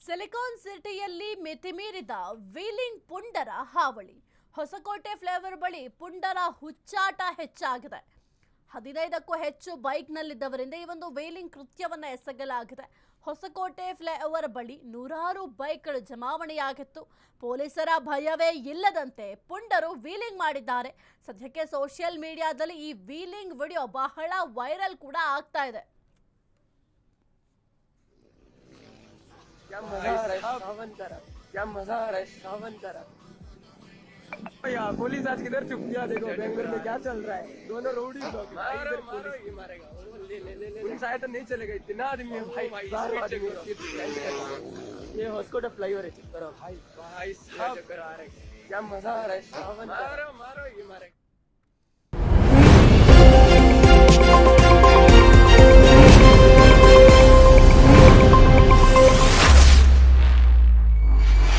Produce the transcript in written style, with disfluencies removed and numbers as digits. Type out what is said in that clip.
Silicon ಸಿಟಿಯಲ್ಲಿ ಮಿತಿಮೀರಿದ wheeling ಪುಂಡರ ಹಾವಳಿ. ಹೊಸಕೋಟೆ ಫ್ಲೈಓವರ್ ಬಳಿ ಪುಂಡರ ಹುಚ್ಚಾಟ ಹೆಚ್ಚಾಗಿದೆ. 15ಕ್ಕೂ ಹೆಚ್ಚು ಬೈಕ್ನಲ್ಲಿದ್ದವರಿಂದ ಈ ಒಂದು ವೀಲಿಂಗ್ ಕೃತ್ಯವನ್ನ ಎಸಗಲಾಗಿದೆ. ಹೊಸಕೋಟೆ ಫ್ಲೈಓವರ್ ಬಳಿ ನೂರಾರು ಬೈಕ್ಗಳು ಜಮಾವಣೆಯಾಗಿತ್ತು. ಪೊಲೀಸರ ಭಯವೇ ಇಲ್ಲದಂತೆ ಪುಂಡರು ವೀಲಿಂಗ್ ಮಾಡಿದ್ದಾರೆ. ಸದ್ಯಕ್ಕೆ ಸೋಷಿಯಲ್ ಮೀಡಿಯಾದಲ್ಲಿ ಈ ವೀಲಿಂಗ್ ವಿಡಿಯೋ ಬಹಳ ವೈರಲ್ ಕೂಡ ಆಗ್ತಾ ಇದೆ. क्या मजा आ रहा है सावन का रात, क्या मजा आ रहा है सावन का रात। यार पुलिस आज किधर चुप गया, देखो बेंगलुरु में क्या चल रहा है। दोनों रोडी लोग ये मारेगा, पुलिस आया तो नहीं चलेगा, इतना आदमी है भाई, बाहर आदमी। ये हॉस्कोटा फ्लाईओवर है, चेक करो भाई, भाई चक्कर आ रहा है, क्या मजा आ रहा है सावन का। मारो ये मारेगा।